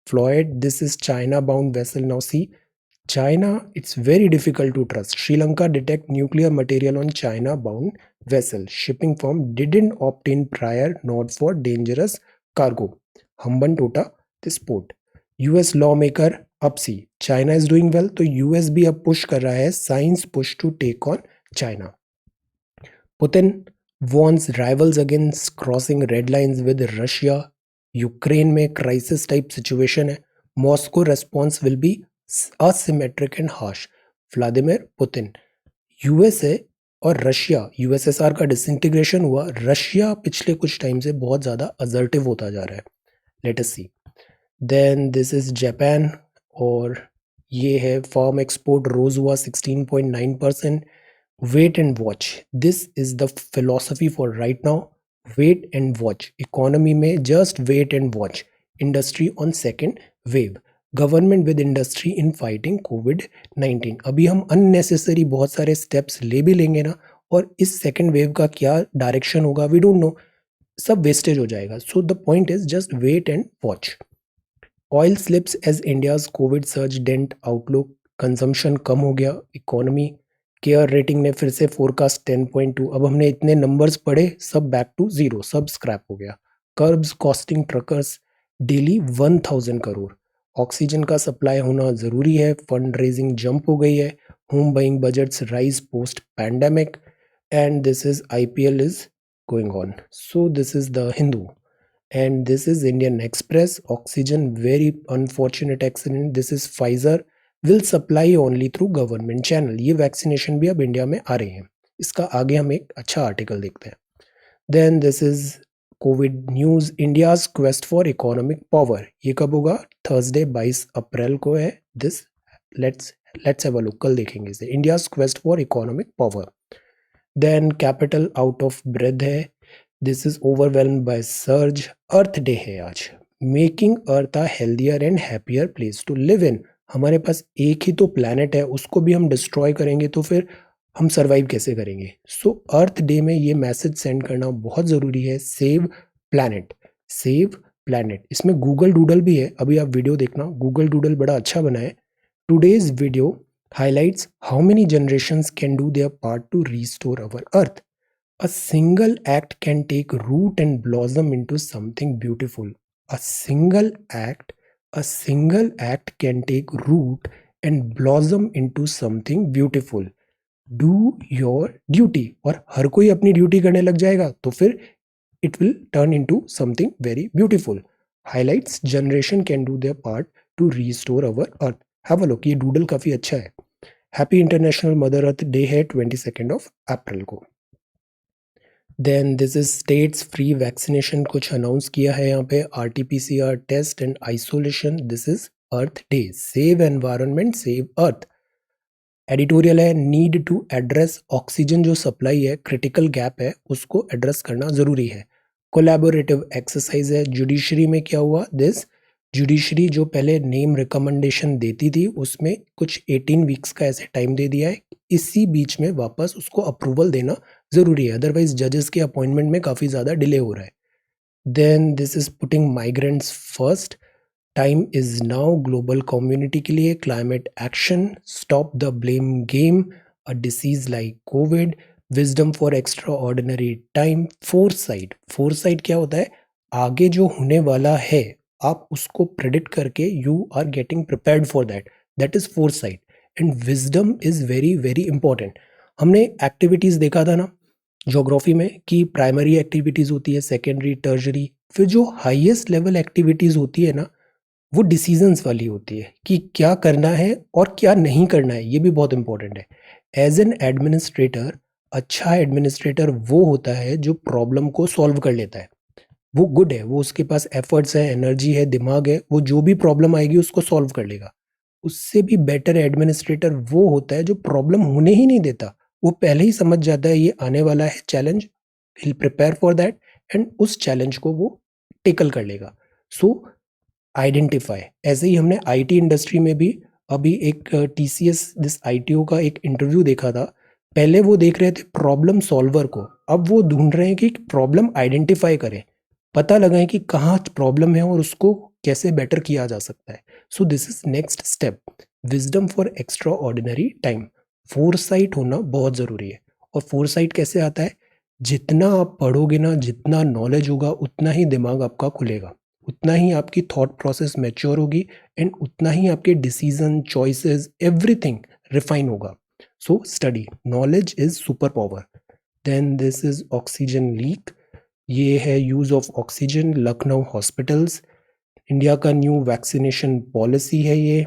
Floyd, this is China bound vessel. Now see, China, it's very difficult to trust. Sri Lanka detect nuclear material on China bound vessel. Shipping firm didn't opt in prior not for dangerous cargo. Humban Tota, this port. US lawmaker up see, China is doing well, तो US भी अब push कर रहा है, science push to take on China. Putin warns rivals against crossing red lines with Russia. Ukraine में क्राइसिस टाइप सिचुएशन है, Moscow response will be asymmetric and harsh. Vladimir Putin, USA और रशिया, यूएसएसआर का डिसइंटीग्रेशन हुआ, रशिया पिछले कुछ टाइम से बहुत ज़्यादा असर्टिव होता जा रहा है। Let us see. Then this is Japan, और ये है फार्म एक्सपोर्ट रोज हुआ 16.9%। Wait and watch, this is the philosophy for right now. Wait and watch, economy में just wait and watch. Industry on second wave, government with industry in fighting कोविड-19। अभी हम अननेसेसरी बहुत सारे स्टेप्स ले भी लेंगे ना, और इस सेकेंड वेव का क्या डायरेक्शन होगा वी डोंट नो, सब वेस्टेज हो जाएगा। So the point is just wait and watch. Oil slips as India's covid surge dent outlook, consumption कम हो गया, इकोनॉमी केयर रेटिंग ने फिर से फोरकास्ट 10.2। अब हमने इतने नंबर्स पढ़े, सब बैक टू जीरो, सब स्क्रैप हो गया। Curbs costing truckers daily 1000 crore. Oxygen का सप्लाई होना ज़रूरी है, फंड रेजिंग जंप हो गई है, home buying budgets rise post pandemic, and this is IPL is going on. So this is the Hindu, and this is Indian Express. Oxygen, very unfortunate accident. This is Pfizer, will supply only through government channel. ये वैक्सीनेशन भी अब इंडिया में आ रही है। इसका आगे हम एक अच्छा आर्टिकल देखते हैं। Then this is covid news, India's quest for economic power. ये कब होगा? थर्सडे 22 अप्रैल को है दिस। लेट्स हैव अ लुक, कल देखेंगे इसे। India's quest for economic power. Then capital out of breath है, this is overwhelmed by surge. Earth day है आज, making earth a healthier and happier place to live in. हमारे पास एक ही तो प्लैनेट है, उसको भी हम डिस्ट्रॉय करेंगे तो फिर हम सर्वाइव कैसे करेंगे? सो अर्थ डे में ये मैसेज सेंड करना बहुत ज़रूरी है, सेव प्लैनेट, सेव प्लैनेट। इसमें गूगल डूडल भी है, अभी आप वीडियो देखना, गूगल डूडल बड़ा अच्छा बना है। Today's video highlights how many generations can do their part to restore our earth. A single act can take root and blossom into something beautiful. A single act, a single act can take root and blossom into something beautiful. Do your duty. और हर कोई अपनी ड्यूटी करने लग जाएगा तो फिर it will turn into something very beautiful. Highlights generation can do their part to restore our earth. Have a look, ये डूडल काफ़ी अच्छा है। Happy international mother earth day है 22 अप्रैल को। Then this is states free vaccination कुछ अनाउंस किया है यहाँ पे, RT-PCR test and isolation. This is earth day, save environment save earth. Editorial है, नीड टू एड्रेस ऑक्सीजन जो सप्लाई है, क्रिटिकल गैप है, उसको एड्रेस करना ज़रूरी है। कोलैबोरेटिव एक्सरसाइज है। जुडिशरी में क्या हुआ? दिस जुडिशरी जो पहले नेम रिकमेंडेशन देती थी उसमें कुछ 18 वीक्स का ऐसे टाइम दे दिया है, इसी बीच में वापस उसको अप्रूवल देना ज़रूरी है, अदरवाइज जजेस के अपॉइंटमेंट में काफ़ी ज़्यादा डिले हो रहा है। Then this is putting migrants first, time is now global community के लिए, climate action, stop the blame game, a disease like COVID, wisdom for extraordinary time, foresight. Foresight क्या होता है? आगे जो होने वाला है आप उसको प्रेडिक्ट करके you are getting prepared for that, that is foresight. And wisdom is very very important. हमने एक्टिविटीज़ देखा था ना ज्योग्राफी में कि प्राइमरी एक्टिविटीज़ होती है, सेकेंडरी, टर्शरी, फिर जो हाईएस्ट लेवल एक्टिविटीज़ होती है ना वो डिसीजंस वाली होती है कि क्या करना है और क्या नहीं करना है। ये भी बहुत इंपॉर्टेंट है। एज एन एडमिनिस्ट्रेटर, अच्छा एडमिनिस्ट्रेटर वो होता है जो प्रॉब्लम को सॉल्व कर लेता है। वो गुड है, वो उसके पास एफर्ट्स है, एनर्जी है, दिमाग है, वो जो भी प्रॉब्लम आएगी उसको सॉल्व कर लेगा। उससे भी बेटर एडमिनिस्ट्रेटर वो होता है जो प्रॉब्लम होने ही नहीं देता। वो पहले ही समझ जाता है ये आने वाला है challenge, will prepare for that and उस चैलेंज को वो टेकल कर लेगा। सो आइडेंटिफाई। ऐसे ही हमने आईटी इंडस्ट्री में भी अभी एक टीसीएस दिस आईटीओ का एक इंटरव्यू देखा था। पहले वो देख रहे थे प्रॉब्लम सॉल्वर को, अब वो ढूंढ रहे हैं कि प्रॉब्लम आइडेंटिफाई करें, पता लगाएं कि कहाँ प्रॉब्लम है और उसको कैसे बेटर किया जा सकता है। So this is next step, wisdom for extraordinary time. Foresight होना बहुत ज़रूरी है। और फोरसाइट कैसे आता है? जितना आप पढ़ोगे ना, जितना नॉलेज होगा, उतना ही दिमाग आपका खुलेगा, उतना ही आपकी थॉट प्रोसेस मैच्योर होगी एंड उतना ही आपके डिसीजन, चॉइसेस, एवरीथिंग रिफाइन होगा। So study, knowledge is super power. Then this is oxygen leak. ये है use of oxygen, Lucknow hospitals. India का न्यू वैक्सीनेशन पॉलिसी है ये।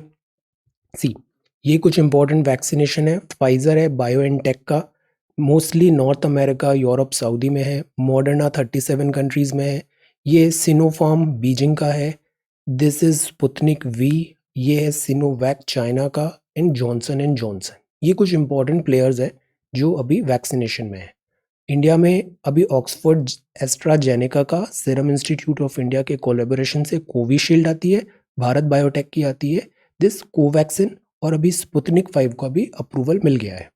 सी, ये कुछ इंपॉर्टेंट वैक्सीनेशन है। फाइजर है बायोएनटेक का, mostly North America, Europe, Saudi में है। मॉडर्ना 37 कंट्रीज़ में है। ये सिनोफार्म बीजिंग का है। This is Sputnik V. ये है सिनोवैक चाइना का एंड जॉनसन। ये कुछ इंपॉर्टेंट प्लेयर्स हैं जो अभी वैक्सीनेशन में है। इंडिया में अभी ऑक्सफोर्ड एस्ट्राजेनेका का, सीरम इंस्टीट्यूट ऑफ इंडिया के कोलेबोरेशन से कोविशील्ड आती है, भारत बायोटेक की आती है दिस कोवैक्सिन, और अभी स्पुतनिक 5 का भी अप्रूवल मिल गया है।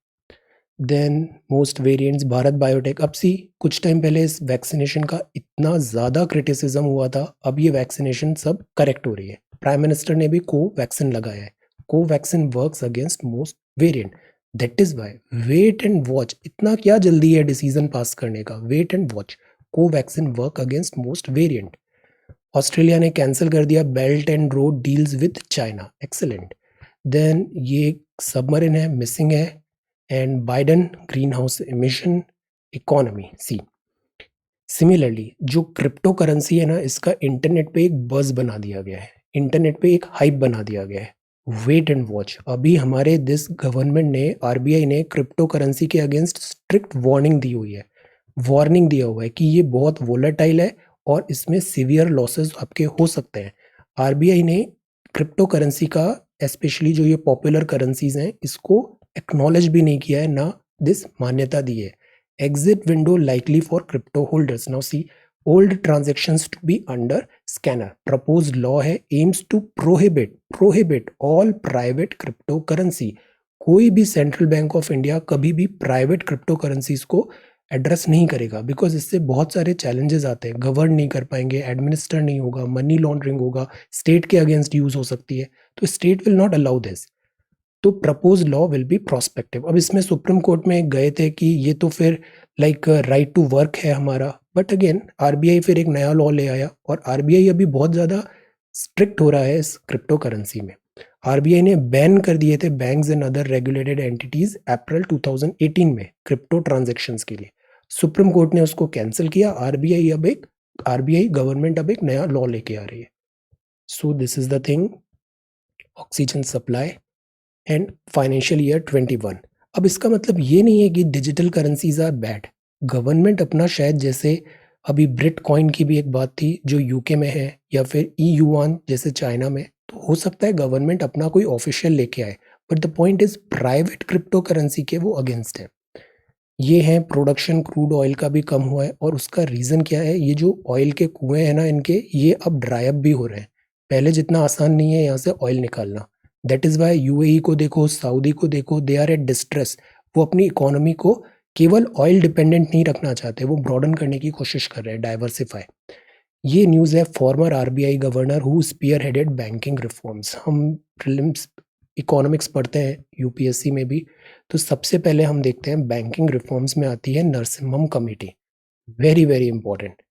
Then most variants Bharat Biotech. अब सी, कुछ टाइम पहले इस वैक्सीनेशन का इतना ज़्यादा क्रिटिसिज्म हुआ था, अब ये वैक्सीनेशन सब करेक्ट हो रही है। प्राइम मिनिस्टर ने भी कोवैक्सिन लगाया है। Covaxin works against most variant. That is why wait and watch. इतना क्या जल्दी है डिसीजन पास करने का? Wait and watch. Covaxin work against most variant. Australia ने कैंसिल कर दिया belt and road deals with China. Excellent. Then ये सबमरीन है, मिसिंग है। And Biden green house emission economy. See, similarly जो क्रिप्टो करेंसी है ना, इसका इंटरनेट पे एक बज़ बना दिया गया है, इंटरनेट पे एक हाइप बना दिया गया है। Wait and watch. अभी हमारे दिस गवर्नमेंट ने, आरबीआई ने क्रिप्टो करेंसी के अगेंस्ट स्ट्रिक्ट वार्निंग दी हुई है। वार्निंग दिया हुआ है कि ये बहुत वोलेटाइल है और इसमें सीवियर लॉसेस आपके हो सकते हैं। आरबीआई ने क्रिप्टो करेंसी का, स्पेशली जो ये पॉपुलर करेंसीज हैं, इसको एक्नॉलेज भी नहीं किया है, ना दिस मान्यता दी है। Exit window likely for crypto holders. Now see, old transactions to be under scanner. Proposed law है aims to prohibit all private cryptocurrency. कोई भी सेंट्रल बैंक ऑफ इंडिया कभी भी प्राइवेट क्रिप्टो करेंसीज को एड्रेस नहीं करेगा, बिकॉज इससे बहुत सारे चैलेंजेस आते हैं। गवर्न नहीं कर पाएंगे, एडमिनिस्टर नहीं होगा, मनी लॉन्ड्रिंग होगा, स्टेट के अगेंस्ट यूज हो सकती है, तो state will not allow this. तो propose law will be prospective. अब इसमें सुप्रीम कोर्ट में गए थे कि ये तो फिर लाइक राइट टू वर्क है हमारा, बट अगेन आरबीआई फिर एक नया लॉ ले आया और आरबीआई अभी बहुत ज़्यादा स्ट्रिक्ट हो रहा है इस क्रिप्टो करेंसी में। आरबीआई ने बैन कर दिए थे banks and other regulated entities April 2018 में क्रिप्टो ट्रांजेक्शंस के लिए। सुप्रीम कोर्ट ने उसको कैंसिल किया। आरबीआई गवर्नमेंट अब एक नया लॉ लेके आ रही है। So this is the thing, oxygen supply and financial year 21। अब इसका मतलब ये नहीं है कि digital currencies are bad. Government अपना शायद, जैसे अभी ब्रिट कॉइन की भी एक बात थी जो यूके में है, या फिर ई युआन जैसे चाइना में, तो हो सकता है गवर्नमेंट अपना कोई ऑफिशियल लेके आए, but the point is private crypto currency के वो अगेंस्ट है। ये है प्रोडक्शन क्रूड ऑयल का भी कम हुआ है, और उसका रीज़न क्या है? ये जो ऑयल के कुएं हैं ना इनके, ये अब ड्राई अप भी हो रहे हैं। पहले जितना आसान नहीं है यहाँ से ऑयल निकालना। दैट इज़ वाई यूएई को देखो, सऊदी को देखो, दे आर एट डिस्ट्रेस। वो अपनी इकोनॉमी को केवल ऑयल डिपेंडेंट नहीं रखना चाहते, वो ब्रॉडन करने की कोशिश कर रहे हैं, डाइवर्सिफाई। ये न्यूज़ है former RBI governor who spearheaded banking reforms. हम प्रीलिम्स इकोनॉमिक्स पढ़ते हैं यूपीएससी में भी, तो सबसे पहले हम देखते हैं बैंकिंग रिफॉर्म्स में आती है Narasimham committee. Very very important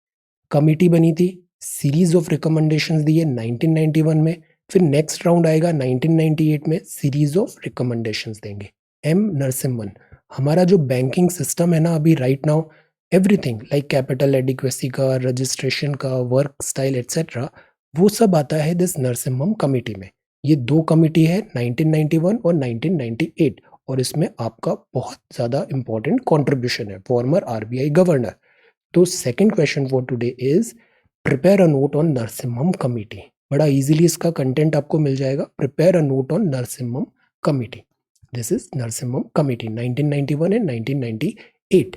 committee बनी थी, सीरीज ऑफ रिकमेंडेशंस दी है 1991 में। फिर नेक्स्ट राउंड आएगा 1998 में, सीरीज ऑफ रिकमेंडेशंस देंगे। एम नरसिम्हन, हमारा जो बैंकिंग सिस्टम है ना अभी right now, everything like capital adequacy का, रजिस्ट्रेशन का, वर्क स्टाइल एटसेट्रा, वो सब आता है दिस नरसिम्हम कमेटी में। ये दो कमेटी है 1991 और 1998, और इसमें आपका बहुत ज़्यादा इंपॉर्टेंट कॉन्ट्रीब्यूशन है, फॉर्मर आरबीआई गवर्नर। तो second question for today is prepare a note on Narasimham committee. बड़ा इजीली इसका कंटेंट आपको मिल जाएगा, prepare a note on Narasimham committee. This is Narasimham committee 1991 and 1998।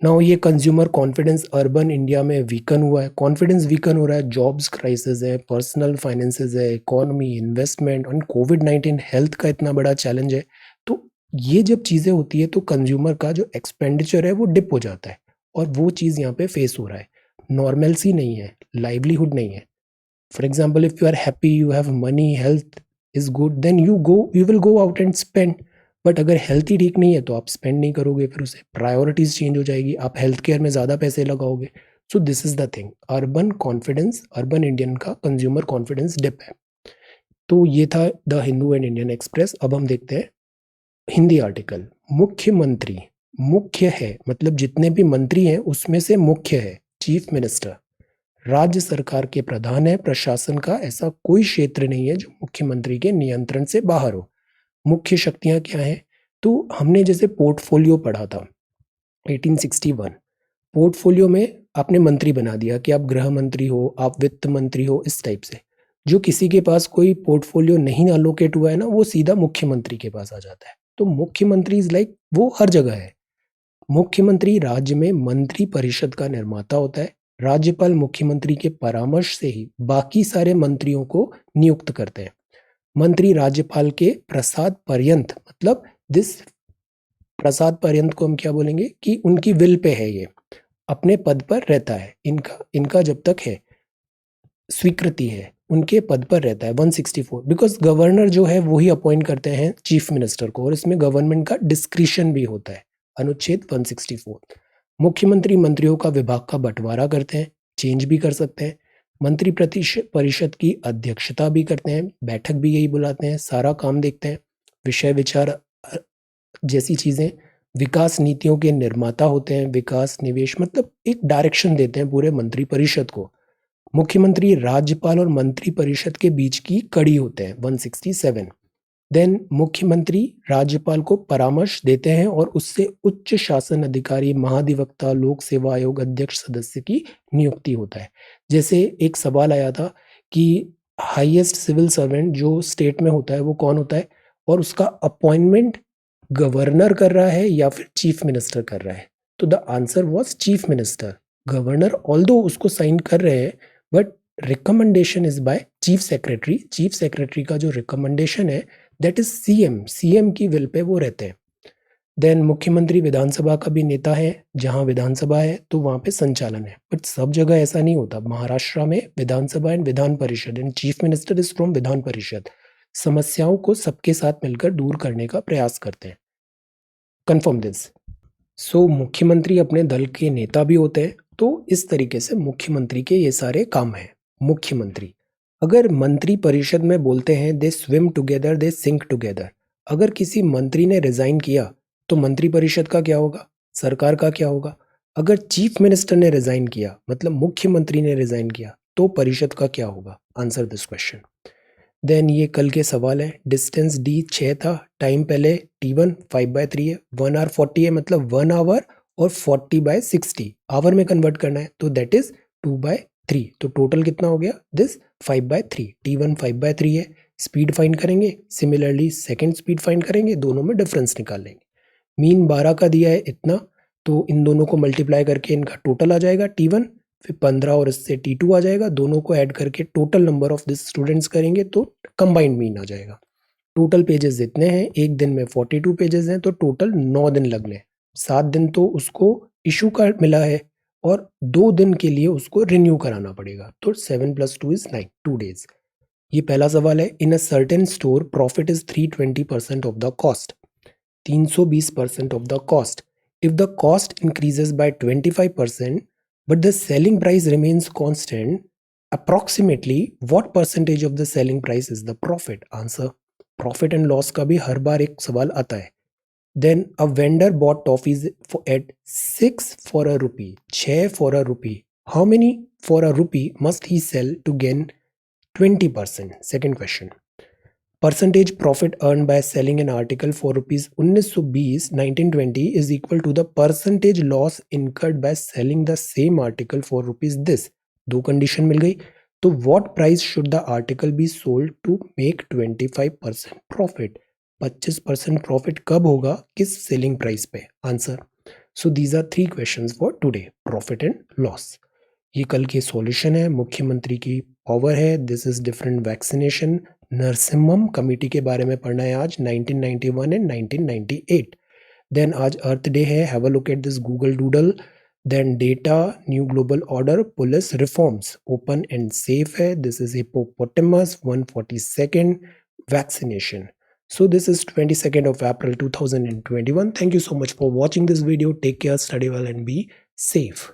Now ये कंज्यूमर कॉन्फिडेंस अर्बन इंडिया में वीकन हुआ है, कॉन्फिडेंस वीकन हो रहा है, जॉब्स क्राइसिस है, पर्सनल फाइनेंसेस है, इकोनॉमी, इन्वेस्टमेंट और कोविड-19 हेल्थ का इतना बड़ा चैलेंज है। तो ये जब चीज़ें होती है तो कंज्यूमर का जो एक्सपेंडिचर है वो डिप हो जाता है, और वो चीज़ यहाँ पे फेस हो रहा है। नॉर्मलसी नहीं है, लाइवलीहुड नहीं है। For example, if you are happy, you have money, health is good, then you will go out and spend. But अगर हेल्थ ही ठीक नहीं है तो आप स्पेंड नहीं करोगे, फिर उसे प्रायोरिटीज चेंज हो जाएगी, आप हेल्थ केयर में ज़्यादा पैसे लगाओगे। सो this is the thing, urban confidence, urban Indian का कंज्यूमर कॉन्फिडेंस डिप है। तो ये था the Hindu and Indian express. अब हम देखते हैं हिंदी आर्टिकल। मुख्यमंत्री, मुख्य है मतलब जितने भी मंत्री हैं उसमें से मुख्य है चीफ मिनिस्टर, राज्य सरकार के प्रधान है, प्रशासन का ऐसा कोई क्षेत्र नहीं है जो मुख्यमंत्री के नियंत्रण से बाहर हो। मुख्य शक्तियां क्या हैं? तो हमने जैसे पोर्टफोलियो पढ़ा था 1861, पोर्टफोलियो में आपने मंत्री बना दिया कि आप गृह मंत्री हो, आप वित्त मंत्री हो, इस टाइप से। जो किसी के पास कोई पोर्टफोलियो नहीं अलोकेट हुआ है ना, वो सीधा मुख्यमंत्री के पास आ जाता है। तो मुख्यमंत्री इज लाइक वो हर जगह है। मुख्यमंत्री राज्य में मंत्री परिषद का निर्माता होता है। राज्यपाल मुख्यमंत्री के परामर्श से ही बाकी सारे मंत्रियों को नियुक्त करते हैं। मंत्री राज्यपाल के प्रसाद पर्यंत, मतलब दिस प्रसाद पर्यंत को हम क्या बोलेंगे कि उनकी विल पे है, ये अपने पद पर रहता है, इनका इनका जब तक है स्वीकृति है उनके पद पर रहता है। 164, बिकॉज गवर्नर जो है वही अपॉइंट करते हैं चीफ मिनिस्टर को, और इसमें गवर्नमेंट का डिस्क्रिशन भी होता है, अनुच्छेद 164। मुख्यमंत्री मंत्रियों का विभाग का बंटवारा करते हैं, चेंज भी कर सकते हैं। मंत्री परिषद की अध्यक्षता भी करते हैं, बैठक भी यही बुलाते हैं, सारा काम देखते हैं, विषय विचार जैसी चीजें। विकास नीतियों के निर्माता होते हैं, विकास निवेश मतलब एक डायरेक्शन देते हैं पूरे मंत्री परिषद को। मुख्यमंत्री राज्यपाल और मंत्री परिषद के बीच की कड़ी होते हैं 167। देन मुख्यमंत्री राज्यपाल को परामर्श देते हैं और उससे उच्च शासन अधिकारी, महाधिवक्ता, लोक सेवा आयोग अध्यक्ष सदस्य की नियुक्ति होता है। जैसे एक सवाल आया था कि हाईएस्ट सिविल सर्वेंट जो स्टेट में होता है वो कौन होता है, और उसका अपॉइंटमेंट गवर्नर कर रहा है या फिर चीफ मिनिस्टर कर रहा है? तो the answer was chief minister. Governor although उसको साइन कर रहे हैं, but recommendation is by chief secretary. Chief secretary का जो रिकमेंडेशन है दैट इज सीएम, सीएम की विल पे वो रहते हैं। देन मुख्यमंत्री विधानसभा का भी नेता है, जहां विधानसभा है तो वहां पे संचालन है, बट सब जगह ऐसा नहीं होता। महाराष्ट्र में विधानसभा and Vidhan Parishad and chief minister is from Vidhan Parishad, समस्याओं को सबके साथ मिलकर दूर करने का प्रयास करते हैं। Confirm this. सो मुख्यमंत्री अपने दल के नेता भी होते हैं, तो इस तरीके से मुख्यमंत्री के ये सारे काम हैं। मुख्यमंत्री, अगर मंत्री परिषद में बोलते हैं they swim together, they sink together. अगर किसी मंत्री ने रिजाइन किया तो मंत्री परिषद का क्या होगा, सरकार का क्या होगा? अगर चीफ मिनिस्टर ने रिजाइन किया मतलब मुख्यमंत्री ने रिजाइन किया तो परिषद का क्या होगा? Answer this question. देन ये कल के सवाल है। डिस्टेंस डी 6 था, टाइम पहले T1 5/3 है, 1 आवर 40 है, मतलब 1 आवर और 40/60 आवर में कन्वर्ट करना है, तो दैट इज 2/3। तो टोटल कितना हो गया दिस 5/3। T1 5/3 है। स्पीड फाइंड करेंगे, सिमिलरली सेकेंड स्पीड फाइंड करेंगे, दोनों में डिफरेंस निकाल लेंगे। मीन 12 का दिया है इतना, तो इन दोनों को मल्टीप्लाई करके इनका टोटल आ जाएगा T1, फिर 15 और इससे T2 आ जाएगा, दोनों को ऐड करके total number of this students करेंगे तो कंबाइंड मीन आ जाएगा। टोटल पेजेस जितने हैं, एक दिन में 42 पेजेस हैं, तो टोटल 9 दिन लगने। 7 दिन तो उसको इशू का मिला है और 2 दिन के लिए उसको रिन्यू कराना पड़ेगा, तो 7 + 2 = 9, 2 days। ये पहला सवाल है। In a certain store profit is 320% of the cost, 320% of the cost. If the cost increases by 25% but the selling price remains constant, Approximately what percentage of the selling price is the profit? Answer, profit and loss का भी हर बार एक सवाल आता है. Then a vendor bought toffees at 6 for a rupee, 6 for a rupee. How many for a rupee must he sell to gain 20%? Second question. Percentage profit earned by selling an article for rupees 1920 is equal to the percentage loss incurred by selling the same article for rupees this. दो कंडीशन मिल गई. तो what price should the article be sold to make 25% profit? 25% profit कब होगा, किस सेलिंग प्राइस पे? Answer. So these are 3 questions for today, profit and loss. ये कल के सॉल्यूशन है. मुख्यमंत्री की पावर है. This is different vaccination. Narasimham committee के बारे में पढ़ना है आज, 1991 एंड 1998. देन आज अर्थ डे है. Have a look at this Google doodle. Then data, new global order, police reforms, open and safe है. This is hippopotamus, 142nd vaccination. So this is 22nd of April 2021. Thank you so much for watching this video. Take care, study well and be safe.